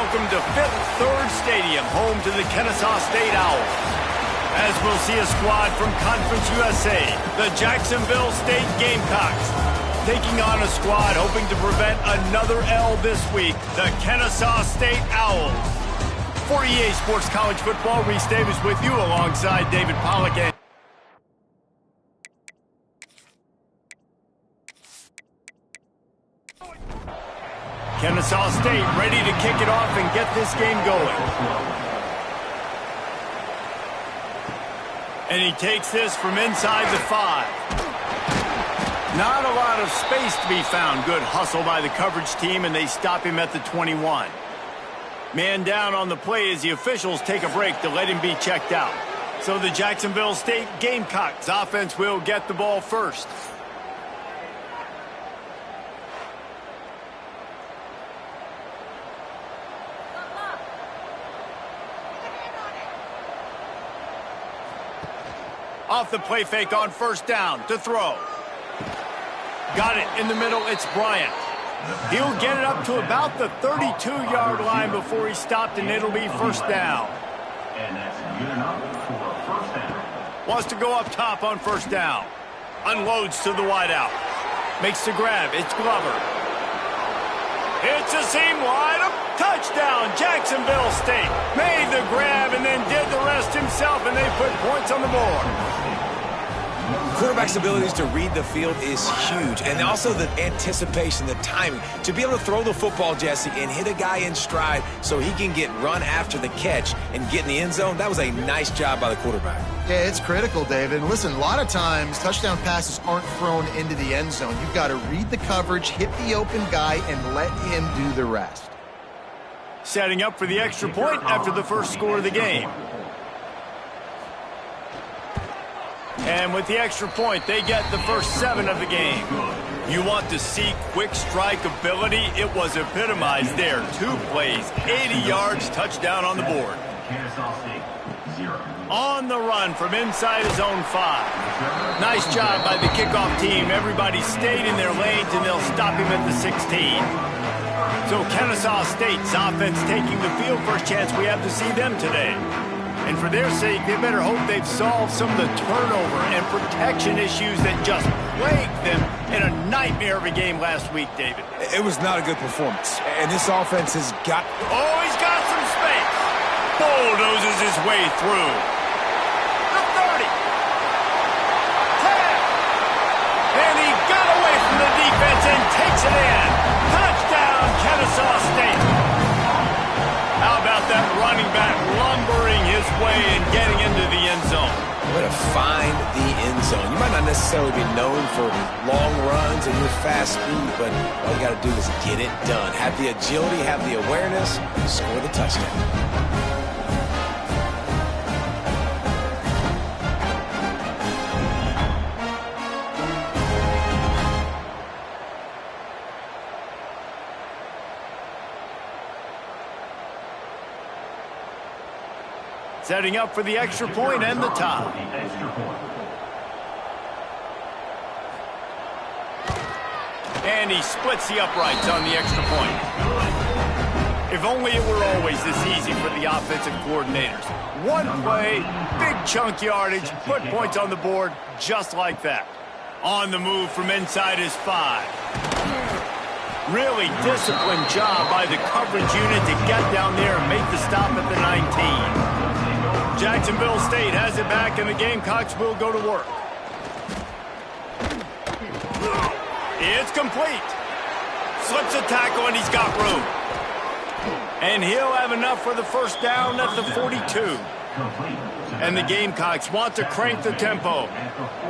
welcome to Fifth Third Stadium, home to the Kennesaw State Owls. As we'll see a squad from Conference USA, the Jacksonville State Gamecocks, taking on a squad hoping to prevent another L this week, the Kennesaw State Owls. For EA Sports College Football, Reese Davis with you alongside David Pollack. And Kennesaw State ready to kick it off and get this game going. And he takes this from inside the 5. Not a lot of space to be found. Good hustle by the coverage team, and they stop him at the 21. Man down on the play as the officials take a break to let him be checked out. So the Jacksonville State Gamecocks offense will get the ball first. Off the play fake on first down to throw. Got it in the middle, it's Bryant. He'll get it up to about the 32-yard line before he's stopped, and it'll be first down. And that's good enough for first down. Wants to go up top on first down. Unloads to the wideout. Makes the grab, it's Glover. It's a seam wide up. Touchdown, Jacksonville State. Made the grab and then did the rest himself, and they put points on the board. Quarterback's abilities to read the field is huge, and also the anticipation, the timing. To be able to throw the football, Jesse, and hit a guy in stride so he can get run after the catch and get in the end zone, that was a nice job by the quarterback. Yeah, it's critical, David. And listen, a lot of times touchdown passes aren't thrown into the end zone. You've got to read the coverage, hit the open guy, and let him do the rest. Setting up for the extra point after the first score of the game. And with the extra point, they get the first 7 of the game. You want to see quick strike ability? It was epitomized there. 2 plays, 80 yards, touchdown on the board. On the run from inside his own 5. Nice job by the kickoff team. Everybody stayed in their lanes, and they'll stop him at the 16. So Kennesaw State's offense taking the field. First chance we have to see them today. And for their sake, they better hope they've solved some of the turnover and protection issues that just plagued them in a nightmare of a game last week, David. It was not a good performance, and this offense has got... Oh, he's got some space. Bulldozes his way through. The 30. 10. And he got away from the defense and takes it in. Touchdown, Kennesaw State. How about that running back lumbering his way and getting into the end zone? Way to find the end zone. You might not necessarily be known for long runs and your fast speed, but all you got to do is get it done. Have the agility, have the awareness, score the touchdown. Setting up for the extra point and the tie. And he splits the uprights on the extra point. If only it were always this easy for the offensive coordinators. One play, big chunk yardage, put points on the board just like that. On the move from inside his 5. Really disciplined job by the coverage unit to get down there and make the stop at the 19. Jacksonville State has it back, and the Gamecocks will go to work. It's complete. Slips a tackle, and he's got room. And he'll have enough for the first down at the 42. And the Gamecocks want to crank the tempo.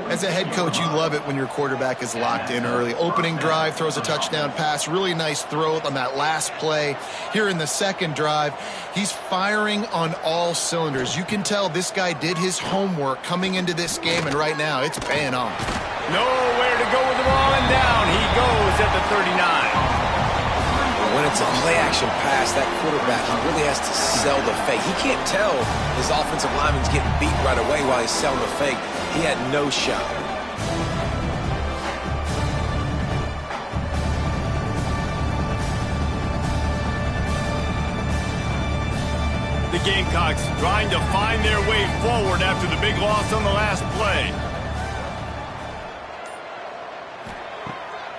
As a head coach, you love it when your quarterback is locked in early. Opening drive, throws a touchdown pass. Really nice throw on that last play. Here in the second drive, he's firing on all cylinders. You can tell this guy did his homework coming into this game, and right now it's paying off. Nowhere to go with the ball, and down he goes at the 39. When it's a play-action pass, that quarterback, he really has to sell the fake. He can't tell his offensive lineman's getting beat right away while he's selling the fake. He had no shot. The Gamecocks trying to find their way forward after the big loss on the last play.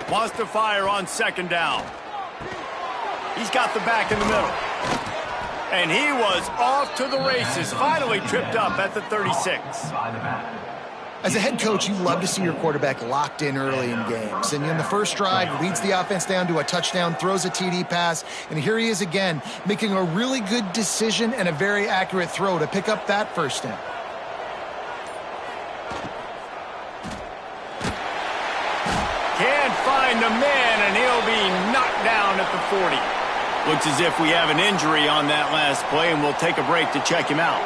Wants to fire on second down. He's got the back in the middle. And he was off to the races, finally tripped up at the 36. As a head coach, you love to see your quarterback locked in early in games. And in the first drive, leads the offense down to a touchdown, throws a TD pass, and here he is again, making a really good decision and a very accurate throw to pick up that first down. Can't find the man, and he'll be knocked down at the 40. Looks as if we have an injury on that last play, and we'll take a break to check him out.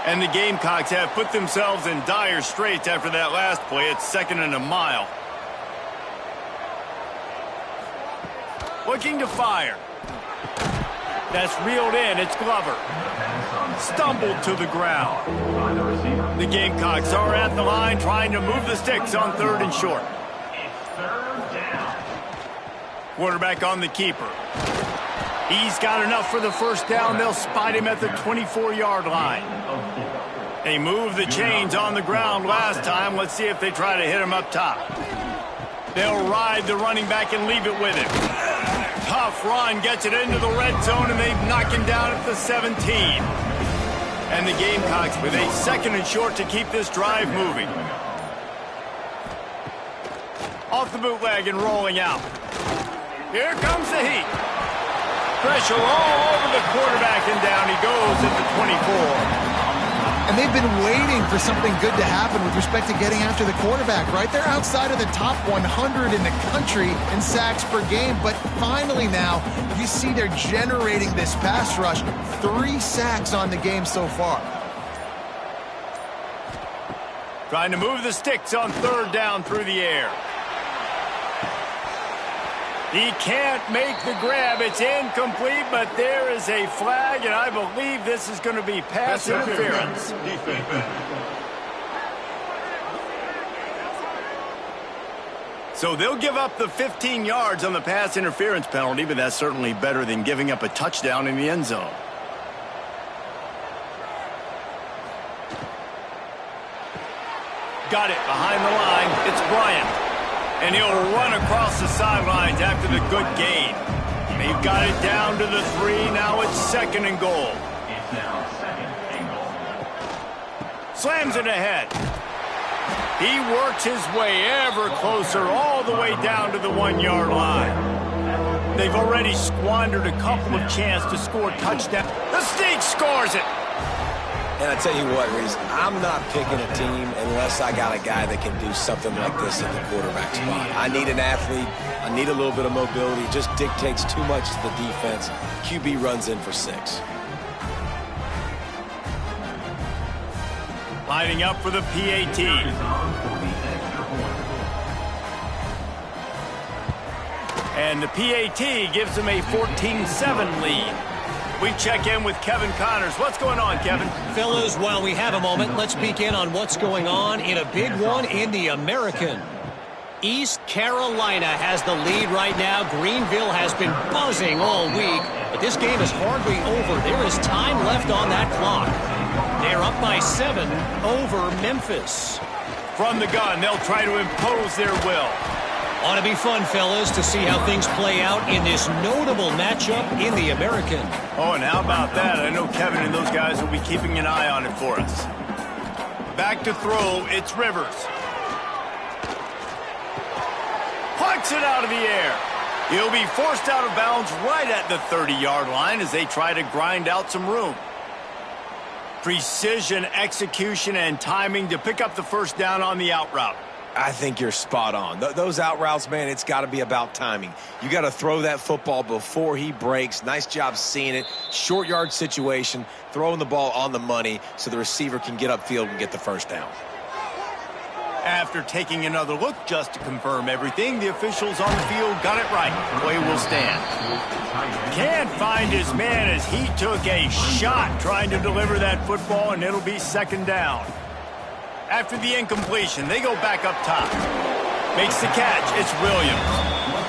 And the Gamecocks have put themselves in dire straits after that last play. It's 2nd and a mile. Looking to fire. That's reeled in. It's Glover. Stumbled to the ground. The Gamecocks are at the line trying to move the sticks on 3rd and short. Quarterback on the keeper. He's got enough for the first down. They'll spot him at the 24-yard line. They moved the chains on the ground last time. Let's see if they try to hit him up top. They'll ride the running back and leave it with him. Tough run, gets it into the red zone, and they knock him down at the 17. And the Gamecocks with a 2nd and short to keep this drive moving. Off the bootleg and rolling out. Here comes the heat. Pressure all over the quarterback, and down he goes at the 24. And they've been waiting for something good to happen with respect to getting after the quarterback, right? They're outside of the top 100 in the country in sacks per game, but finally now you see they're generating this pass rush. 3 sacks on the game so far. Trying to move the sticks on 3rd down through the air. He can't make the grab. It's incomplete, but there is a flag, and I believe this is going to be pass interference. So they'll give up the 15 yards on the pass interference penalty, but that's certainly better than giving up a touchdown in the end zone. Got it behind the line. It's Bryant. And he'll run across the sidelines after the good gain. They've got it down to the 3. Now it's 2nd and goal. It's now 2nd and goal. Slams it ahead. He works his way ever closer all the way down to the 1-yard line. They've already squandered a couple of chances to score touchdown. The Sneak scores it. And I tell you what, Reese, I'm not picking a team unless I got a guy that can do something like this at the quarterback spot. I need an athlete. I need a little bit of mobility. It just dictates too much to the defense. QB runs in for 6. Lining up for the PAT. And the PAT gives them a 14-7 lead. We check in with Kevin Connors. What's going on, Kevin? Fellas, while we have a moment, let's peek in on what's going on in a big one in the American. East Carolina has the lead right now. Greenville has been buzzing all week, but this game is hardly over. There is time left on that clock. They're up by 7 over Memphis. From the gun, they'll try to impose their will. Ought to be fun, fellas, to see how things play out in this notable matchup in the American. Oh, and how about that? I know Kevin and those guys will be keeping an eye on it for us. Back to throw, it's Rivers. Plucks it out of the air. He'll be forced out of bounds right at the 30-yard line as they try to grind out some room. Precision, execution, and timing to pick up the first down on the out route. I think you're spot on. Those out routes, man, it's got to be about timing. You got to throw that football before he breaks. Nice job seeing it. Short yard situation, throwing the ball on the money so the receiver can get upfield and get the first down. After taking another look just to confirm everything, the officials on the field got it right. Play will stand. Can't find his man as he took a shot trying to deliver that football, and it'll be 2nd down. After the incompletion, they go back up top. Makes the catch. It's Williams.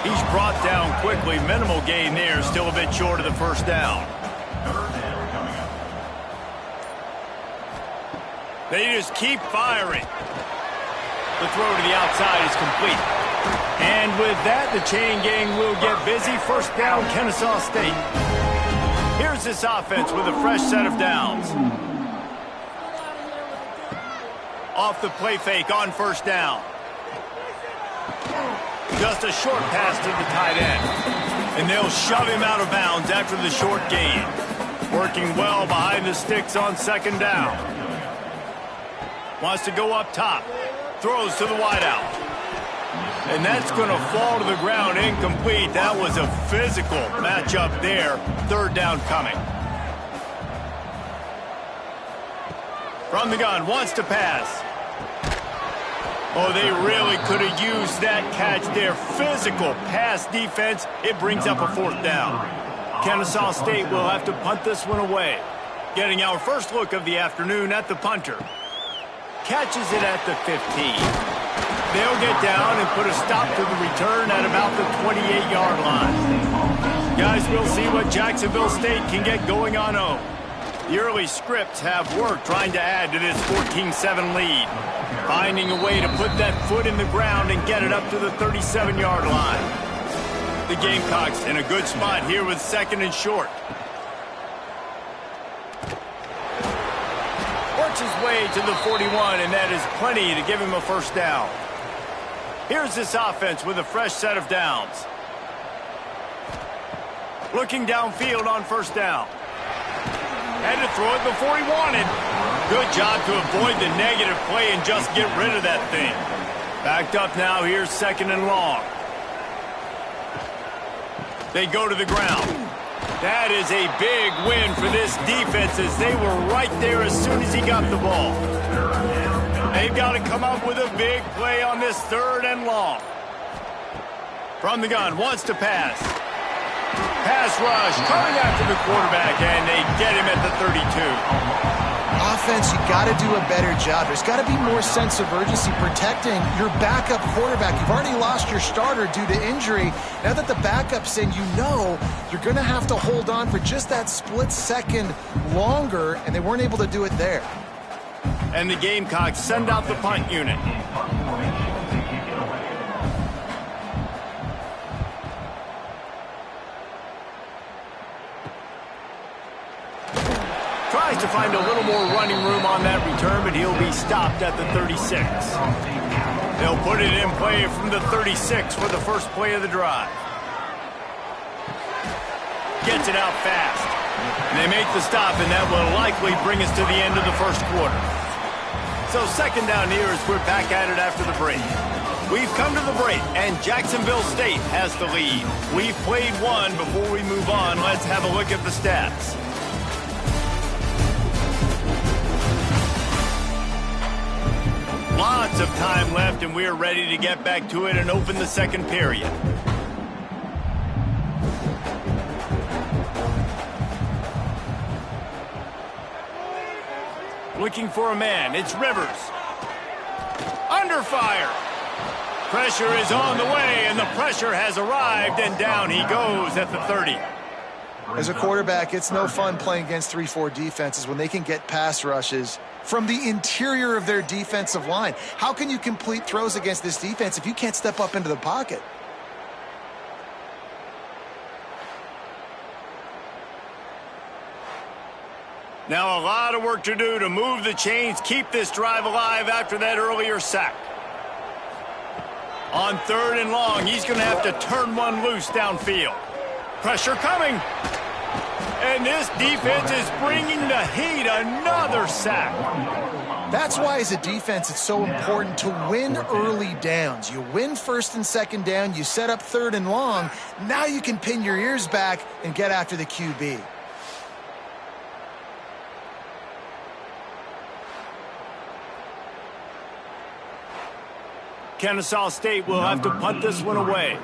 He's brought down quickly. Minimal gain there. Still a bit short of the first down. Third down coming up. They just keep firing. The throw to the outside is complete. And with that, the chain gang will get busy. First down, Kennesaw State. Here's this offense with a fresh set of downs. Off the play fake on first down. Just a short pass to the tight end. And they'll shove him out of bounds after the short gain. Working well behind the sticks on second down. Wants to go up top. Throws to the wideout. And that's going to fall to the ground incomplete. That was a physical matchup there. Third down coming. From the gun, wants to pass. Oh, they really could have used that catch there. Physical pass defense. It brings up a fourth down. Kennesaw State will have to punt this one away. Getting our first look of the afternoon at the punter. Catches it at the 15. They'll get down and put a stop to the return at about the 28-yard line. Guys, we'll see what Jacksonville State can get going on home. The early scripts have worked trying to add to this 14-7 lead. Finding a way to put that foot in the ground and get it up to the 37-yard line. The Gamecocks in a good spot here with second and short. Works his way to the 41, and that is plenty to give him a first down. Here's this offense with a fresh set of downs. Looking downfield on first down. Had to throw it before he wanted. Good job to avoid the negative play and just get rid of that thing. Backed up now, here's second and long. They go to the ground. That is a big win for this defense as they were right there as soon as he got the ball. They've got to come up with a big play on this third and long. From the gun, wants to pass. Pass rush, coming after the quarterback, and they get him at the 32. Offense, you got to do a better job. There's got to be more sense of urgency protecting your backup quarterback. You've already lost your starter due to injury. Now that the backup's in, you know you're going to have to hold on for just that split second longer, and they weren't able to do it there. And the Gamecocks send out the punt unit. Tries to find a little more running room on that return, but he'll be stopped at the 36. They'll put it in play from the 36 for the first play of the drive. Gets it out fast. And they make the stop, and that will likely bring us to the end of the first quarter. So second down here as we're back at it after the break. We've come to the break, and Jacksonville State has the lead. We've played one. Before we move on, let's have a look at the stats. Lots of time left, and we're ready to get back to it and open the second period. Looking for a man. It's Rivers. Under fire. Pressure is on the way, and the pressure has arrived, and down he goes at the 30. As a quarterback, it's no fun playing against 3-4 defenses when they can get pass rushes from the interior of their defensive line. How can you complete throws against this defense if you can't step up into the pocket? Now a lot of work to do to move the chains, keep this drive alive after that earlier sack. On third and long, he's going to have to turn one loose downfield. Pressure coming. And this defense is bringing the heat. Another sack. That's why as a defense it's so important to win early downs. You win first and second down, you set up third and long. Now you can pin your ears back and get after the QB. Kennesaw State will have to punt this one away.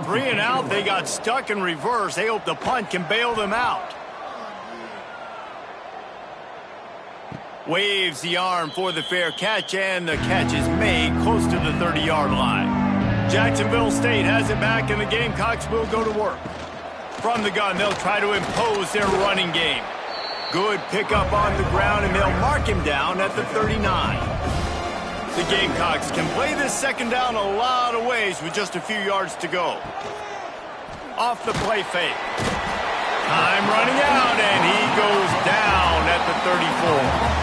3 and out, they got stuck in reverse. They hope the punt can bail them out. Waves the arm for the fair catch, and the catch is made close to the 30-yard line. Jacksonville State has it back, and the Gamecocks will go to work. From the gun, they'll try to impose their running game. Good pickup on the ground, and they'll mark him down at the 39. The Gamecocks can play this second down a lot of ways with just a few yards to go. Off the play fake. Time running out, and he goes down at the 34.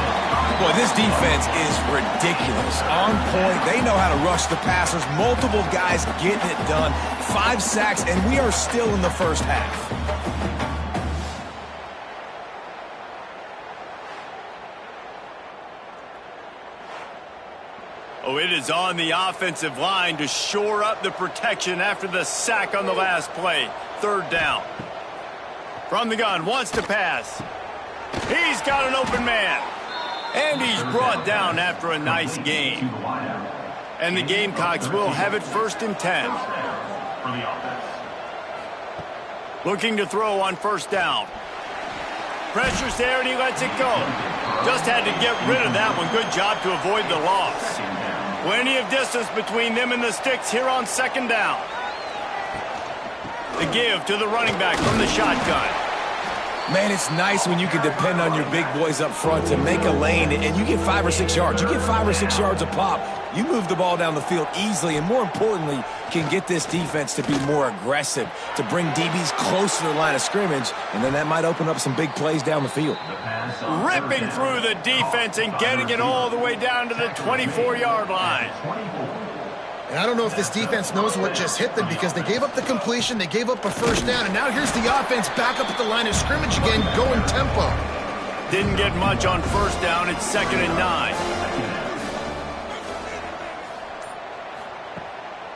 Boy, this defense is ridiculous. On point. They know how to rush the passers. Multiple guys getting it done. 5 sacks, and we are still in the first half. Oh, it is on the offensive line to shore up the protection after the sack on the last play. Third down. From the gun, wants to pass. He's got an open man. And he's brought down after a nice gain. And the Gamecocks will have it 1st and 10. Looking to throw on 1st down. Pressure's there and he lets it go. Just had to get rid of that one. Good job to avoid the loss. Plenty of distance between them and the sticks here on 2nd down. The give to the running back from the shotgun. Man, it's nice when you can depend on your big boys up front to make a lane, and you get 5 or 6 yards. You get 5 or 6 yards a pop. You move the ball down the field easily, and more importantly, can get this defense to be more aggressive, to bring DBs close to the line of scrimmage, and then that might open up some big plays down the field. Ripping through the defense and getting it all the way down to the 24-yard line. And I don't know if this defense knows what just hit them because they gave up the completion, they gave up a 1st down, and now here's the offense back up at the line of scrimmage again, going tempo. Didn't get much on 1st down. It's 2nd and 9.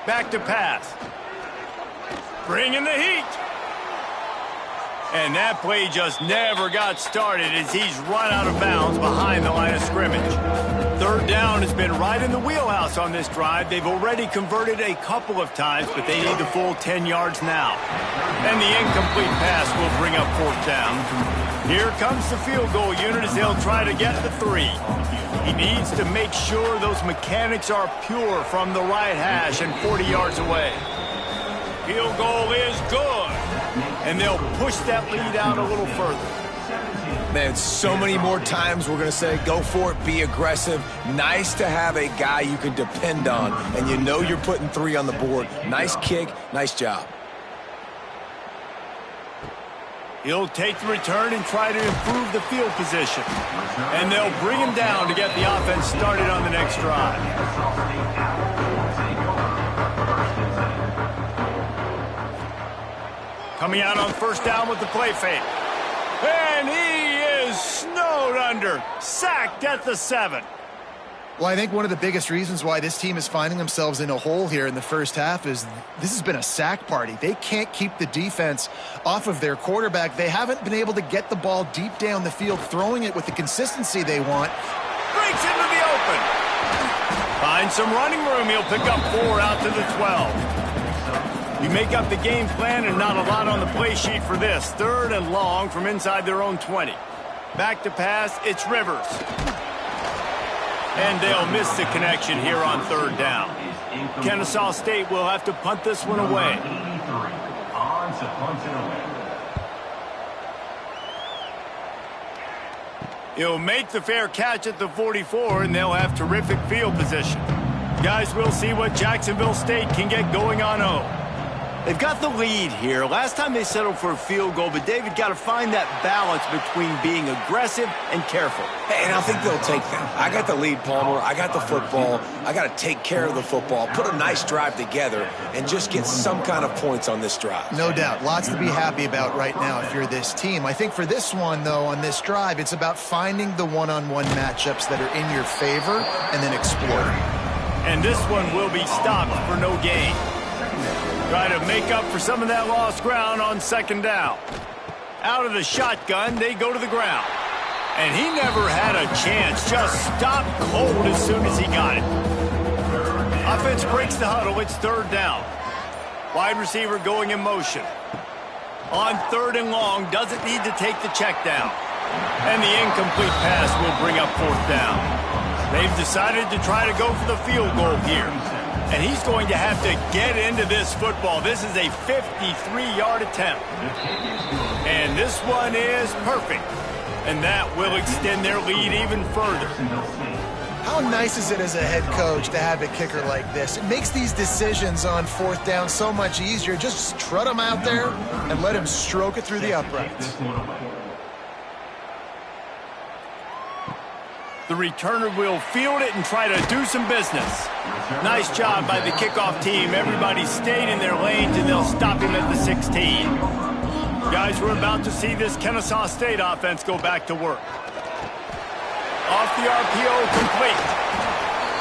Back to pass. Bringing the heat. And that play just never got started as he's run out of bounds behind the line of scrimmage. 3rd down has been right in the wheelhouse on this drive. They've already converted a couple of times, but they need the full 10 yards now. And the incomplete pass will bring up 4th down. Here comes the field goal unit as they'll try to get the 3. He needs to make sure those mechanics are pure from the right hash and 40 yards away. Field goal is good. And they'll push that lead out a little further. Man, so many more times we're going to say, go for it, be aggressive. Nice to have a guy you can depend on, and you know you're putting 3 on the board. Nice kick, nice job. He'll take the return and try to improve the field position. And they'll bring him down to get the offense started on the next drive. Coming out on 1st down with the play fake. And he is snowed under. Sacked at the 7. Well, I think one of the biggest reasons why this team is finding themselves in a hole here in the first half is this has been a sack party. They can't keep the defense off of their quarterback. They haven't been able to get the ball deep down the field, throwing it with the consistency they want. Breaks into the open. Finds some running room. He'll pick up 4 out to the 12. You make up the game plan and not a lot on the play sheet for this. 3rd and long from inside their own 20. Back to pass, it's Rivers. And they'll miss the connection here on 3rd down. Kennesaw State will have to punt this one away. He'll make the fair catch at the 44, and they'll have terrific field position. Guys, we'll see what Jacksonville State can get going on 0. They've got the lead here. Last time they settled for a field goal, but David got to find that balance between being aggressive and careful. And I think they'll take that. I got the lead, Palmer. I got the football. I got to take care of the football, put a nice drive together, and just get some kind of points on this drive. No doubt. Lots to be happy about right now if you're this team. I think for this one, though, on this drive, it's about finding the one-on-one matchups that are in your favor and then exploring. And this one will be stopped for no gain. Try to make up for some of that lost ground on 2nd down. Out of the shotgun, they go to the ground. And he never had a chance. Just stopped cold as soon as he got it. Offense breaks the huddle. It's 3rd down. Wide receiver going in motion. On 3rd and long, doesn't need to take the check down. And the incomplete pass will bring up 4th down. They've decided to try to go for the field goal here. And he's going to have to get into this football. This is a 53-yard attempt. And this one is perfect. And that will extend their lead even further. How nice is it as a head coach to have a kicker like this? It makes these decisions on fourth down so much easier. Just trot him out there and let him stroke it through the uprights. The returner will field it and try to do some business. Nice job by the kickoff team. Everybody stayed in their lanes, and they'll stop him at the 16. Guys, we're about to see this Kennesaw State offense go back to work. Off the RPO, complete.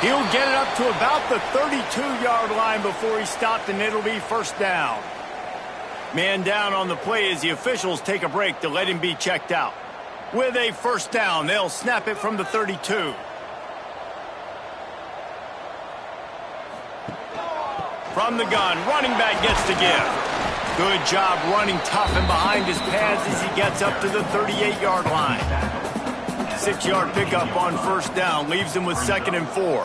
He'll get it up to about the 32-yard line before he stopped, and it'll be first down. Man down on the play as the officials take a break to let him be checked out. With a first down, they'll snap it from the 32. From the gun, running back gets to give. Good job running tough and behind his pads as he gets up to the 38-yard line. 6-yard pickup on first down leaves him with 2nd and 4.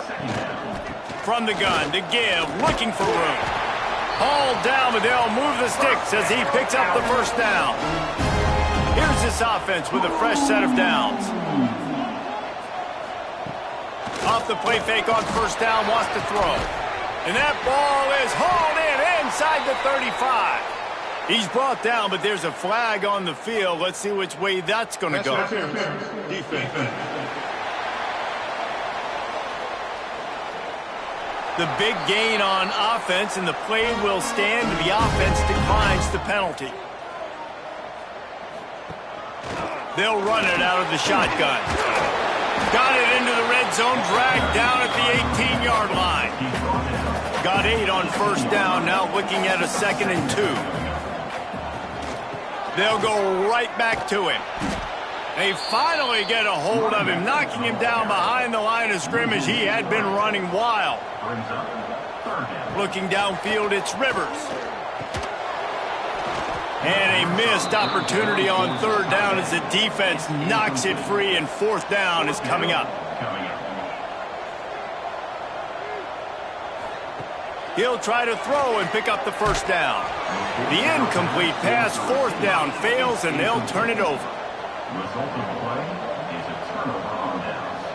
From the gun, to give, looking for room. Hauled down, but they'll move the sticks as he picks up the first down. Here's this offense with a fresh set of downs. Off the play fake on first down, wants to throw. And that ball is hauled in inside the 35. He's brought down, but there's a flag on the field. Let's see which way that's going to go. Defense. The big gain on offense, and the play will stand. The offense declines the penalty. They'll run it out of the shotgun. Got it into the red zone, dragged down at the 18-yard line. Got 8 on first down, now looking at a 2nd and 2. They'll go right back to him. They finally get a hold of him, knocking him down behind the line of scrimmage. He had been running wild. Looking downfield, it's Rivers. And a missed opportunity on third down as the defense knocks it free, and fourth down is coming up. He'll try to throw and pick up the first down. The incomplete pass, fourth down, fails, and they'll turn it over. Result of the play is a turnover on downs.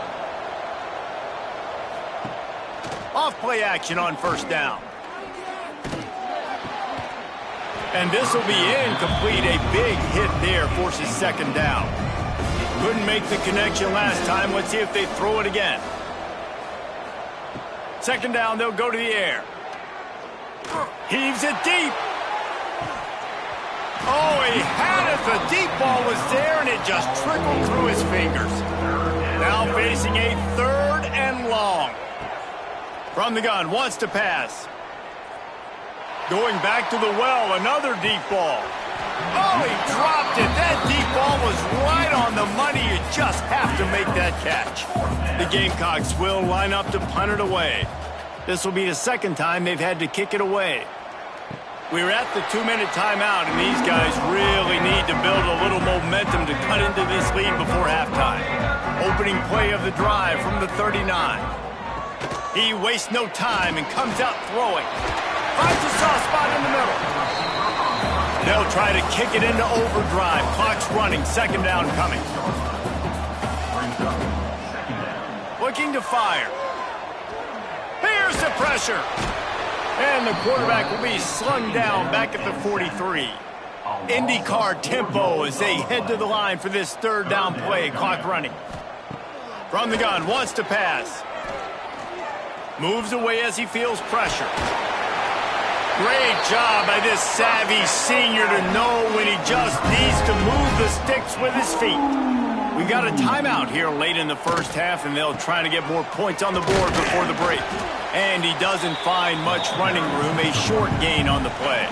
Off play action on first down. And this will be incomplete. A big hit there forces 2nd down. Couldn't make the connection last time. Let's see if they throw it again. 2nd down, they'll go to the air. Heaves it deep. Oh, he had it. The deep ball was there, and it just trickled through his fingers. Now facing a 3rd and long. From the gun, wants to pass. Going back to the well, another deep ball. Oh, he dropped it. That deep ball was right on the money. You just have to make that catch. The Gamecocks will line up to punt it away. This will be the 2nd time they've had to kick it away. We're at the 2-minute timeout, and these guys really need to build a little momentum to cut into this lead before halftime. Opening play of the drive from the 39. He wastes no time and comes out throwing. Finds a soft spot in the middle. They'll try to kick it into overdrive. Clock's running. 2nd down coming. Looking to fire. Here's the pressure. And the quarterback will be slung down back at the 43. IndyCar tempo as they head to the line for this 3rd down play. Clock running. From the gun, wants to pass. Moves away as he feels pressure. Great job by this savvy senior to know when he just needs to move the sticks with his feet. We've got a timeout here late in the first half, and they'll try to get more points on the board before the break. And he doesn't find much running room, a short gain on the play.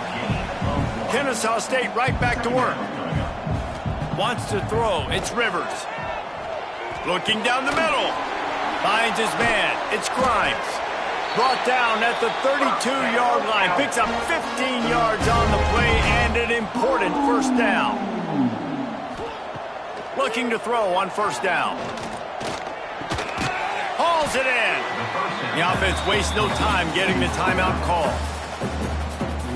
Kennesaw State right back to work. Wants to throw, it's Rivers. Looking down the middle. Finds his man, it's Grimes. Brought down at the 32-yard line. Picks up 15 yards on the play and an important first down. Looking to throw on first down. Hauls it in. The offense wastes no time getting the timeout call.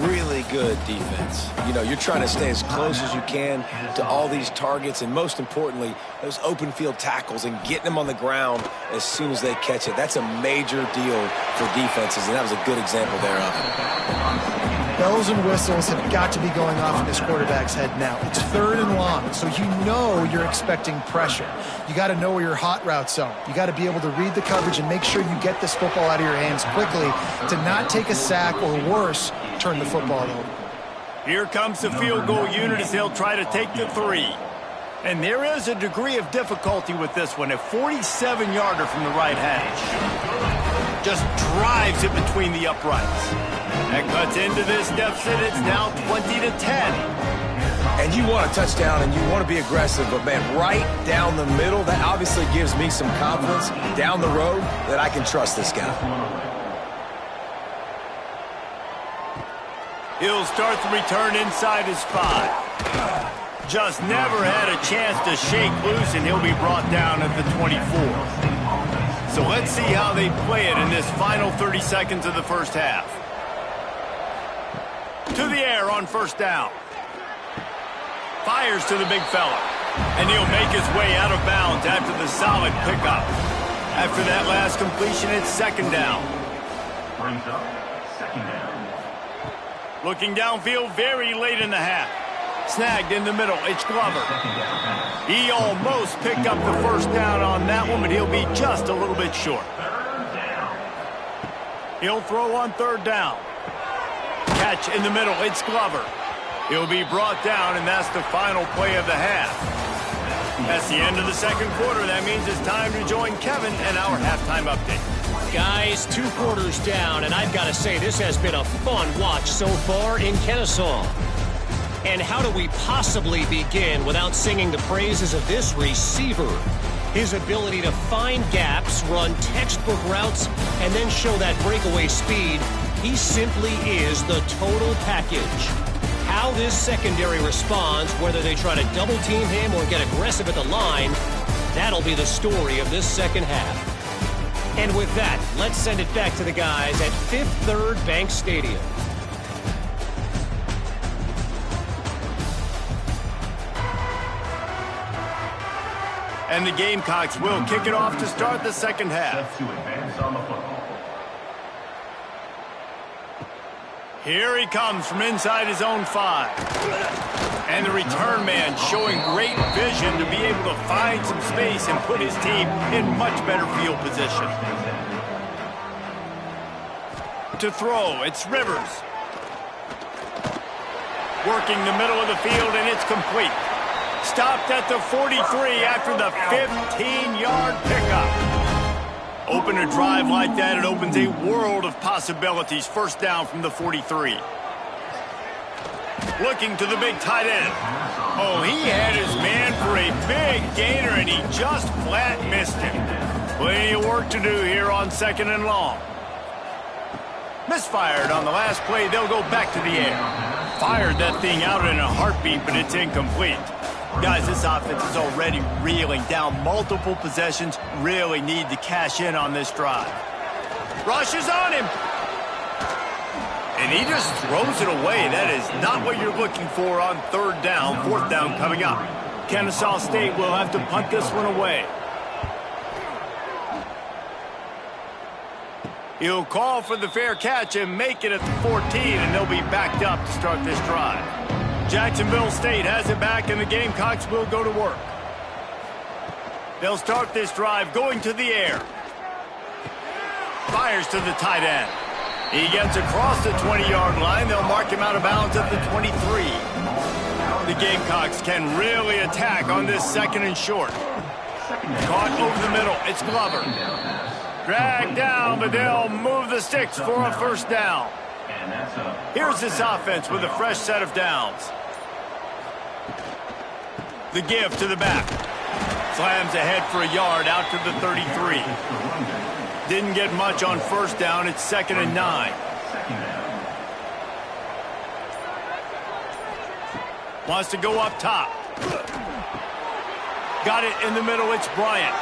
Really good defense. You know, you're trying to stay as close as you can to all these targets, and most importantly, those open field tackles and getting them on the ground as soon as they catch it. That's a major deal for defenses, and that was a good example there of it. Bells and whistles have got to be going off in this quarterback's head now. It's 3rd and long, so you know you're expecting pressure. You got to know where your hot routes are. You got to be able to read the coverage and make sure you get this football out of your hands quickly to not take a sack or worse, turn the football over. Here comes the field goal unit as they'll try to take the 3. And there is a degree of difficulty with this one. A 47-yarder from the right hash. Just drives it between the uprights. That cuts into this deficit. It's now 20-10. And you want a touchdown and you want to be aggressive, but man, right down the middle, that obviously gives me some confidence down the road that I can trust this guy. He'll start the return inside his 5. Just never had a chance to shake loose, and he'll be brought down at the 24. So let's see how they play it in this final 30 seconds of the first half. To the air on first down. Fires to the big fella. And he'll make his way out of bounds after the solid pickup. After that last completion, it's 2nd down. Brings up 2nd down. Looking downfield very late in the half. Snagged in the middle. It's Glover. He almost picked up the first down on that one, but he'll be just a little bit short. He'll throw on 3rd down. Catch in the middle. It's Glover. He'll be brought down, and that's the final play of the half. That's the end of the 2nd quarter. That means it's time to join Kevin and our halftime update. Guys, 2 quarters down, and I've got to say this has been a fun watch so far in Kennesaw. And how do we possibly begin without singing the praises of this receiver? His ability to find gaps, run textbook routes, and then show that breakaway speed. He simply is the total package. How this secondary responds, whether they try to double team him or get aggressive at the line, that'll be the story of this second half. And with that, let's send it back to the guys at Fifth Third Bank Stadium. And the Gamecocks will kick it off to start the second half. Set to advance on the football. Here he comes from inside his own 5. And the return man showing great vision to be able to find some space and put his team in much better field position. To throw, it's Rivers. Working the middle of the field, and it's complete. Stopped at the 43 after the 15-yard pickup. Open a drive like that, it opens a world of possibilities. First down from the 43. Looking to the big tight end. Oh, he had his man for a big gainer, and he just flat missed him. Plenty of work to do here on 2nd and long. Misfired on the last play. They'll go back to the air. Fired that thing out in a heartbeat, but it's incomplete. Guys, this offense is already reeling down multiple possessions. Really need to cash in on this drive. Rushes on him. And he just throws it away. That is not what you're looking for on 3rd down. 4th down coming up. Kennesaw State will have to punt this one away. He'll call for the fair catch and make it at the 14, and they'll be backed up to start this drive. Jacksonville State has it back, and the Gamecocks will go to work. They'll start this drive going to the air. Fires to the tight end. He gets across the 20-yard line. They'll mark him out of bounds at the 23. The Gamecocks can really attack on this 2nd and short. Caught over the middle. It's Glover. Dragged down, but they'll move the sticks for a first down. Here's this offense with a fresh set of downs. The give to the back. Slams ahead for a yard out to the 33. Didn't get much on first down. It's 2nd and 9. Wants to go up top. Got it in the middle. It's Bryant.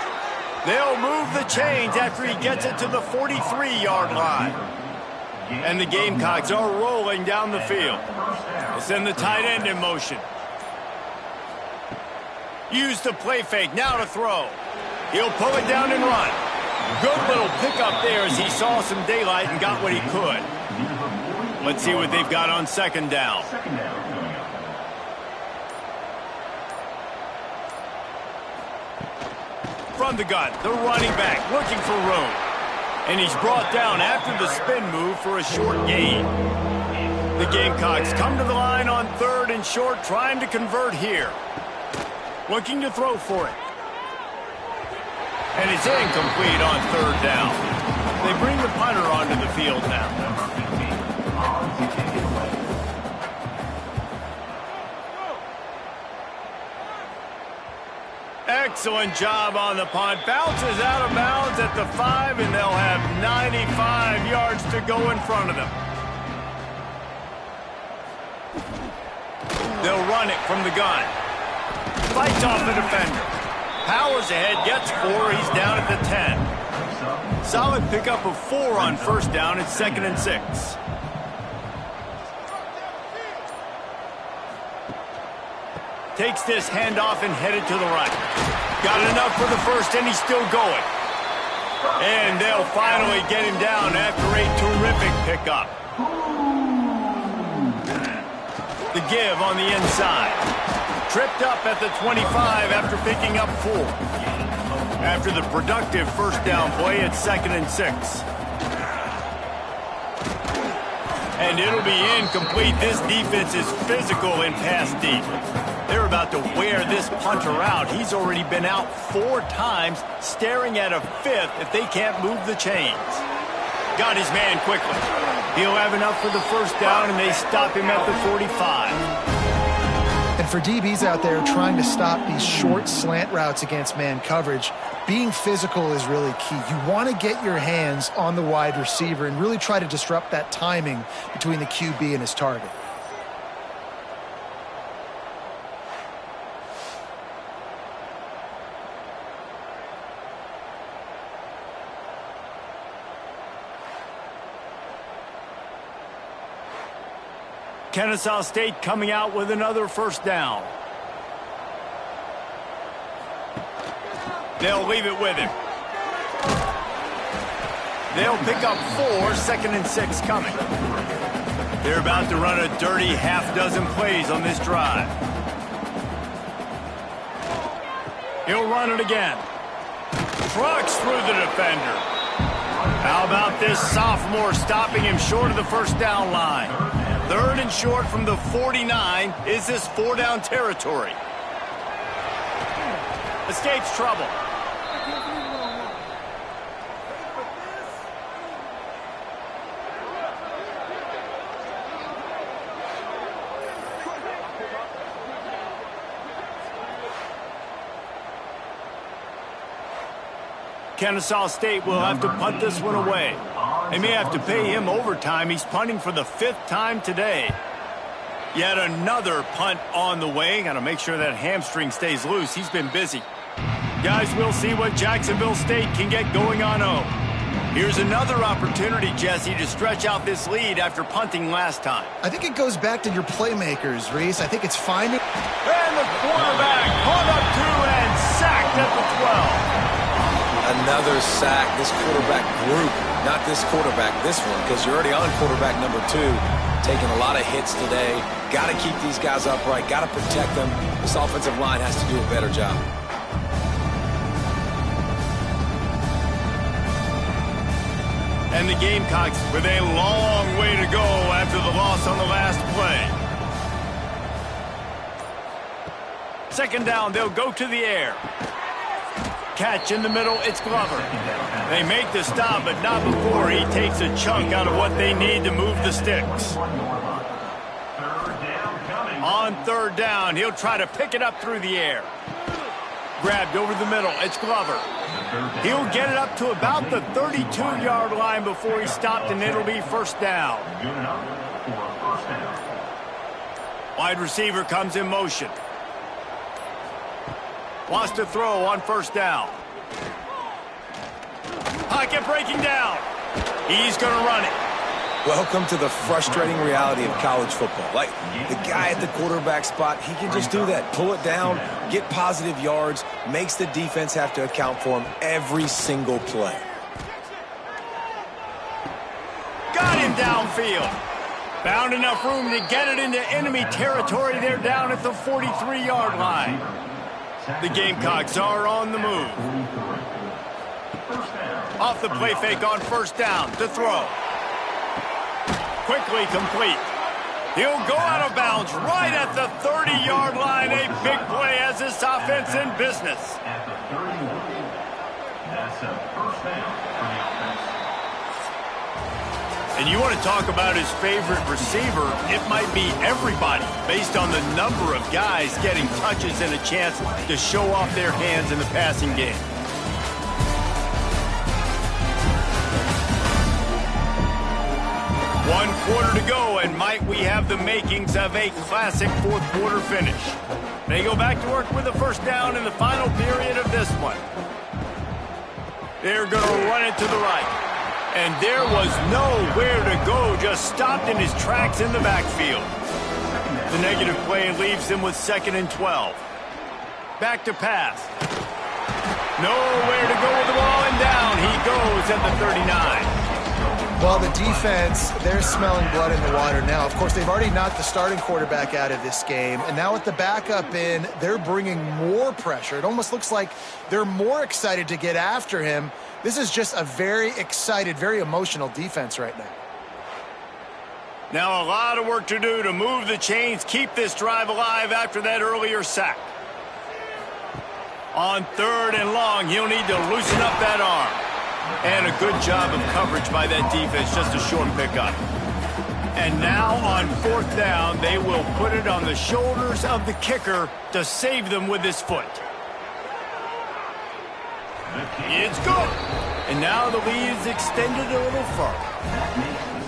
They'll move the chains after he gets it to the 43-yard line. And the Gamecocks are rolling down the field. They'll send the tight end in motion. Use the play fake, now to throw. He'll pull it down and run. Good little pickup there as he saw some daylight and got what he could. Let's see what they've got on second down. From the gun, the running back looking for room. And he's brought down after the spin move for a short gain. The Gamecocks come to the line on third and short, trying to convert here. Looking to throw for it. And it's incomplete on third down. They bring the punter onto the field now. Excellent job on the punt. Bounces out of bounds at the 5, and they'll have 95 yards to go in front of them. They'll run it from the gun. Fights off the defender. Powers ahead, gets 4. He's down at the 10. Solid pickup of 4 on first down. It's 2nd and 6. Takes this handoff and headed to the right. Got enough for the first, and he's still going. And they'll finally get him down after a terrific pickup. The give on the inside. Tripped up at the 25 after picking up 4. After the productive first down play, it's 2nd and 6. And it'll be incomplete. This defense is physical in pass deep. They're about to wear this punter out. He's already been out 4 times, staring at a 5th if they can't move the chains. Got his man quickly. He'll have enough for the first down, and they stop him at the 45. And for DBs out there trying to stop these short slant routes against man coverage, being physical is really key. You want to get your hands on the wide receiver and really try to disrupt that timing between the QB and his target. Kennesaw State coming out with another first down. They'll leave it with him. They'll pick up 4, 2nd and 6 coming. They're about to run a dirty half-dozen plays on this drive. He'll run it again. Trucks through the defender. How about this sophomore stopping him short of the first down line? 3rd and short from the 49. Is this 4-down territory? Escapes trouble. Kennesaw State will have to punt this one away. They may have to pay him overtime. He's punting for the 5th time today. Yet another punt on the way. Got to make sure that hamstring stays loose. He's been busy. Guys, we'll see what Jacksonville State can get going on home. Here's another opportunity, Jesse, to stretch out this lead after punting last time. I think it goes back to your playmakers, Reese. I think it's finding... And the quarterback caught up 2 and sacked at the 12. Another sack. This quarterback group, not this quarterback, this one, because you're already on quarterback number 2. Taking a lot of hits today. Got to keep these guys upright. Got to protect them. This offensive line has to do a better job. And the Gamecocks with a long way to go after the loss on the last play. 2nd down, they'll go to the air. Catch in the middle, it's Glover. They make the stop, but not before he takes a chunk out of what they need to move the sticks. On 3rd down, he'll try to pick it up through the air. Grabbed over the middle, it's Glover. He'll get it up to about the 32-yard line before he's stopped, and it'll be 1st down. Wide receiver comes in motion. Wants to throw on 1st down. Pocket breaking down. He's going to run it. Welcome to the frustrating reality of college football. Like, the guy at the quarterback spot, he can just do that. Pull it down, get positive yards, makes the defense have to account for him every single play. Got him downfield. Found enough room to get it into enemy territory. They're down at the 43-yard line. The Gamecocks are on the move. Off the play fake on first down to throw. Quickly complete. He'll go out of bounds right at the 30-yard line. A big play as this offense in business. At the 31. That's a first down for the offense. And you want to talk about his favorite receiver, it might be everybody, based on the number of guys getting touches and a chance to show off their hands in the passing game. One quarter to go, and might we have the makings of a classic fourth quarter finish. They go back to work with a first down in the final period of this one. They're going to run it to the right. And there was nowhere to go, just stopped in his tracks in the backfield. The negative play leaves him with 2nd and 12. Back to pass. Nowhere to go with the ball, and down he goes at the 39. Well, the defense, they're smelling blood in the water now. Of course, they've already knocked the starting quarterback out of this game. And now with the backup in, they're bringing more pressure. It almost looks like they're more excited to get after him. This is just a very excited, very emotional defense right now. Now a lot of work to do to move the chains, keep this drive alive after that earlier sack. On 3rd and long, he'll need to loosen up that arm. And a good job of coverage by that defense, just a short pickup. And now on 4th down, they will put it on the shoulders of the kicker to save them with his foot. It's good. And now the lead is extended a little further.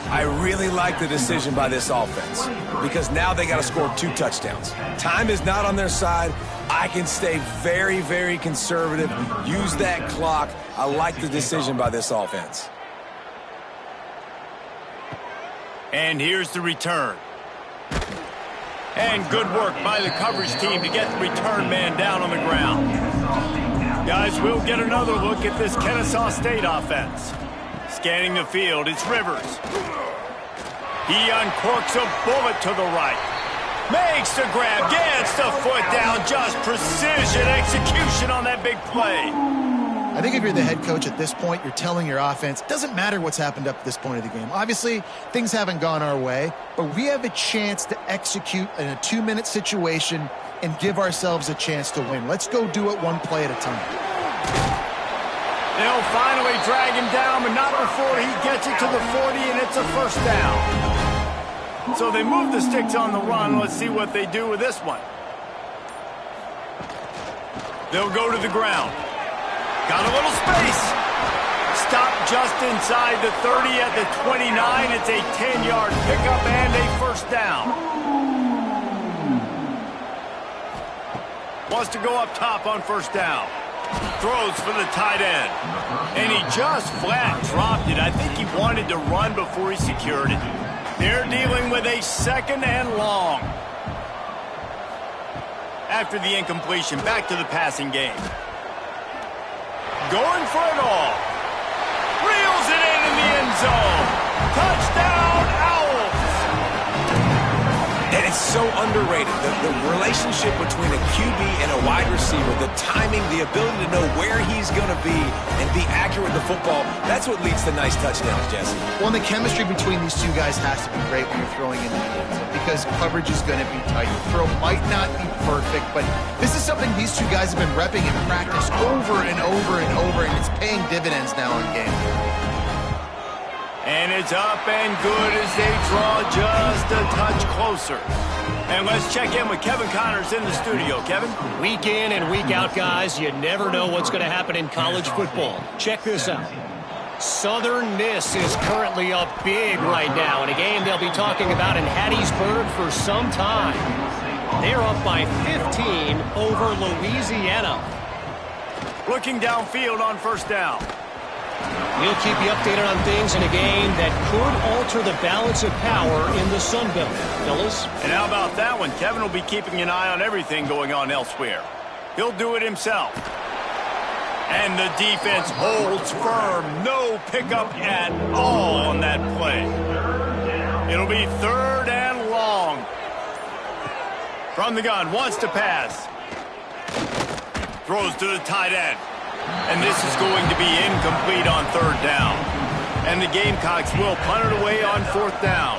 I really like the decision by this offense because now they got to score 2 touchdowns. Time is not on their side. I can stay very, very conservative, use that clock. I like the decision by this offense. And here's the return. And good work by the coverage team to get the return man down on the ground. Guys, we'll get another look at this Kennesaw State offense. Scanning the field, it's Rivers. He uncorks a bullet to the right. Makes the grab, gets the foot down, just precision execution on that big play. I think if you're the head coach at this point, you're telling your offense, it doesn't matter what's happened up to this point of the game. Obviously, things haven't gone our way, but we have a chance to execute in a 2-minute situation and give ourselves a chance to win. Let's go do it one play at a time. They'll finally drag him down, but not before he gets it to the 40, and it's a first down. So they move the sticks on the run. Let's see what they do with this one. They'll go to the ground. Got a little space. Stopped just inside the 30 at the 29. It's a 10-yard pickup and a first down. Wants to go up top on first down. Throws for the tight end. And he just flat dropped it. I think he wanted to run before he secured it. They're dealing with a 2nd and long. After the incompletion, back to the passing game. Going for it all. Reels it in the end zone. Touchdown, Owls. And it's so underrated. The relationship between a QB and a wide receiver, the timing, the ability to know where he's going to be and be accurate with the football, that's what leads to nice touchdowns, Jesse. Well, and the chemistry between these two guys has to be great when you're throwing in the end zone because coverage is going to be tight. The throw might not be perfect, but this is something these two guys have been repping in practice over and over and over, and it's paying dividends now in game. And it's up and good as they draw just a touch closer. And let's check in with Kevin Connors in the studio. Kevin? Week in and week out, guys, you never know what's going to happen in college football. Check this out. Southern Miss is currently up big right now in a game they'll be talking about in Hattiesburg for some time. They're up by 15 over Louisiana. Looking downfield on first down. We'll keep you updated on things in a game that could alter the balance of power in the Sun Belt. Fellas? And how about that one? Kevin will be keeping an eye on everything going on elsewhere. He'll do it himself. And the defense holds firm. No pickup at all on that play. It'll be 3rd and long. From the gun, wants to pass. Throws to the tight end. And this is going to be incomplete on 3rd down. And the Gamecocks will punt it away on 4th down.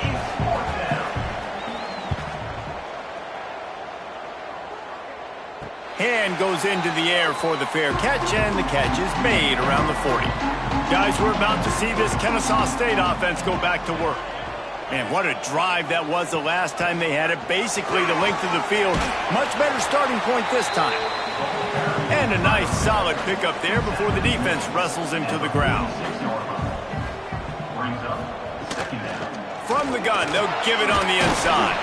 Hand goes into the air for the fair catch, and the catch is made around the 40. Guys, we're about to see this Kennesaw State offense go back to work. Man, what a drive that was the last time they had it. Basically the length of the field. Much better starting point this time. And a nice solid pickup there before the defense wrestles him to the ground. From the gun, they'll give it on the inside.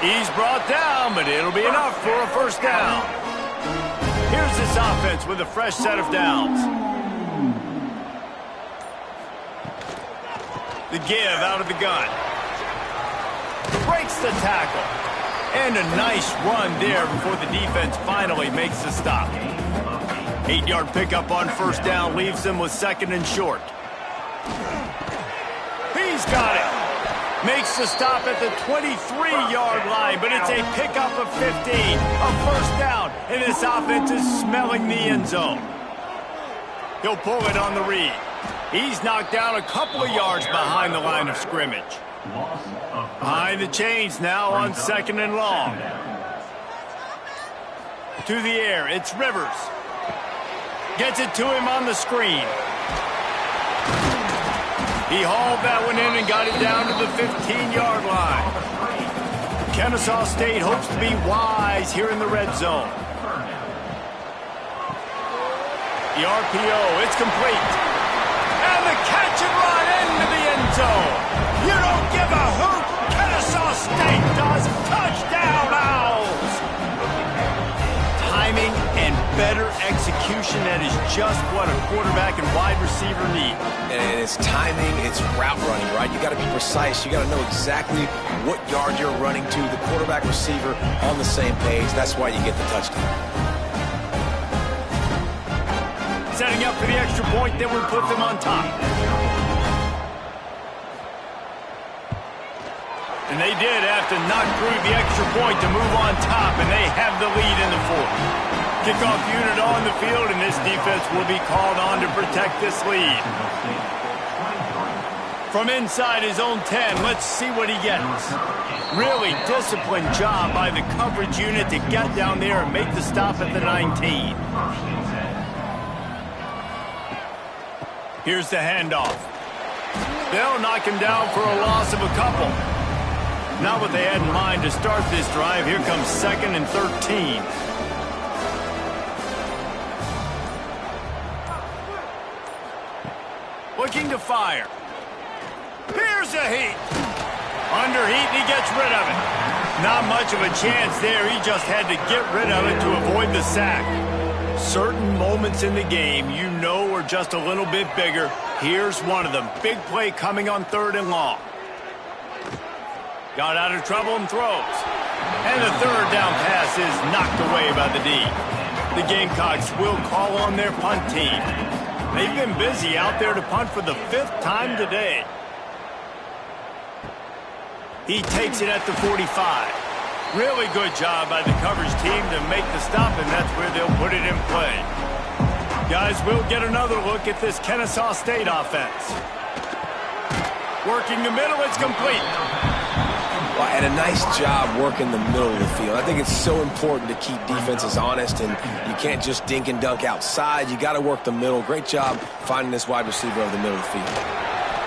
He's brought down, but it'll be enough for a 1st down. Here's this offense with a fresh set of downs. The give out of the gun. Breaks the tackle. And a nice run there before the defense finally makes the stop. 8-yard pickup on 1st down leaves them with 2nd and short. He's got it. Makes the stop at the 23-yard line, but it's a pickup of 15. A 1st down, and this offense is smelling the end zone. He'll pull it on the read. He's knocked down a couple of yards behind the line of scrimmage. Behind the chains now on 2nd and long. To the air, it's Rivers. Gets it to him on the screen. He hauled that one in and got it down to the 15-yard line. Kennesaw State hopes to be wise here in the red zone. The RPO, it's complete. And the catch and run into the end zone. You don't give a hoot. Kennesaw State does. Touchdown, Owls. Timing and better execution, that is just what a quarterback and wide receiver need. And it's timing, it's route running, right? You got to be precise. You got to know exactly what yard you're running to. The quarterback receiver on the same page. That's why you get the touchdown. Setting up for the extra point that would put them on top. And they did have to knock through the extra point to move on top, and they have the lead in the 4th. Kickoff unit on the field, and this defense will be called on to protect this lead. From inside his own 10, let's see what he gets. Really disciplined job by the coverage unit to get down there and make the stop at the 19. Here's the handoff. They'll knock him down for a loss of a couple. Not what they had in mind to start this drive. Here comes 2nd and 13. Looking to fire. Here's a heat. Under heat, and he gets rid of it. Not much of a chance there. He just had to get rid of it to avoid the sack. Certain moments in the game you know are just a little bit bigger. Here's one of them. Big play coming on 3rd and long. Got out of trouble and throws. And the 3rd down pass is knocked away by the D. The Gamecocks will call on their punt team. They've been busy out there to punt for the 5th time today. He takes it at the 45. Really good job by the coverage team to make the stop, and that's where they'll put it in play. Guys, we'll get another look at this Kennesaw State offense. Working the middle, it's complete. Well, and a nice job working the middle of the field. I think it's so important to keep defenses honest, and you can't just dink and dunk outside. You got to work the middle. Great job finding this wide receiver over the middle of the field.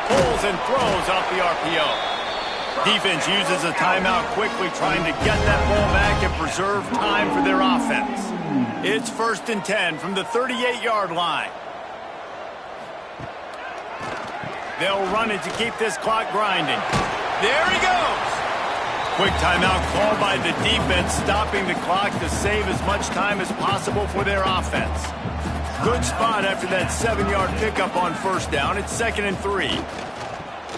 Pulls and throws off the RPO. Defense uses a timeout quickly, trying to get that ball back and preserve time for their offense. It's 1st and 10 from the 38-yard line. They'll run it to keep this clock grinding. There he goes. Quick timeout called by the defense, stopping the clock to save as much time as possible for their offense. Good spot after that 7-yard pickup on first down. It's 2nd and 3.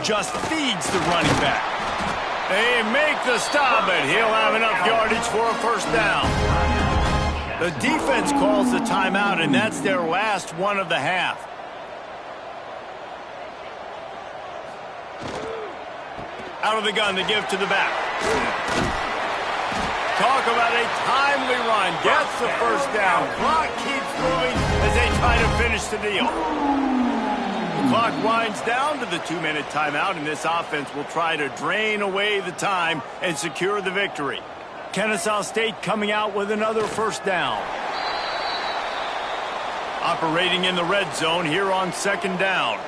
Just feeds the running back. They make the stop, but he'll have enough yardage for a first down. The defense calls the timeout, and that's their last one of the half. Out of the gun, they give to the back. Talk about a timely run. Gets the first down. Clock keeps moving as they try to finish the deal. The clock winds down to the 2-minute timeout, and this offense will try to drain away the time and secure the victory. Kennesaw State coming out with another first down. Operating in the red zone here on 2nd down.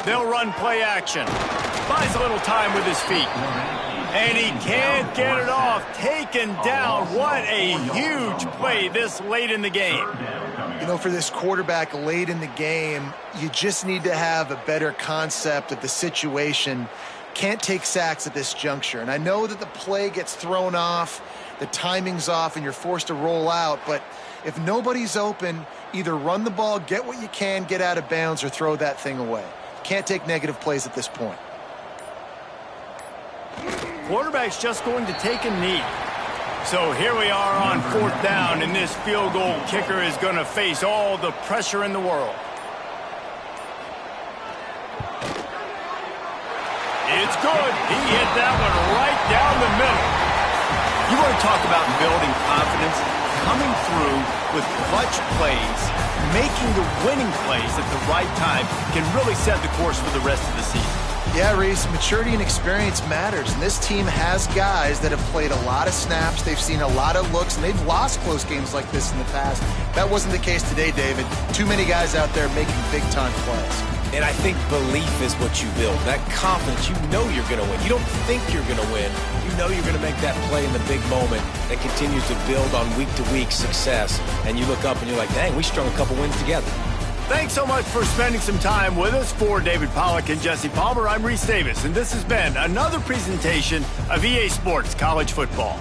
They'll run play action. Buys a little time with his feet. And he can't get it off. Taken down. What a huge play this late in the game. You know, for this quarterback late in the game, you just need to have a better concept of the situation. Can't take sacks at this juncture. And I know that the play gets thrown off, the timing's off, and you're forced to roll out. But if nobody's open, either run the ball, get what you can, get out of bounds, or throw that thing away. Can't take negative plays at this point. Quarterback's just going to take a knee. So here we are on 4th down, and this field goal kicker is going to face all the pressure in the world. It's good. He hit that one right down the middle. You want to talk about building confidence? Coming through with clutch plays, making the winning plays at the right time can really set the course for the rest of the season. Yeah, Reese, maturity and experience matters, and this team has guys that have played a lot of snaps, they've seen a lot of looks, and they've lost close games like this in the past. That wasn't the case today, David. Too many guys out there making big-time plays. And I think belief is what you build. That confidence, you know you're going to win. You don't think you're going to win. You know you're going to make that play in the big moment that continues to build on week-to-week success. And you look up and you're like, dang, we strung a couple wins together. Thanks so much for spending some time with us. For David Pollack and Jesse Palmer, I'm Reese Davis, and this has been another presentation of EA Sports College Football.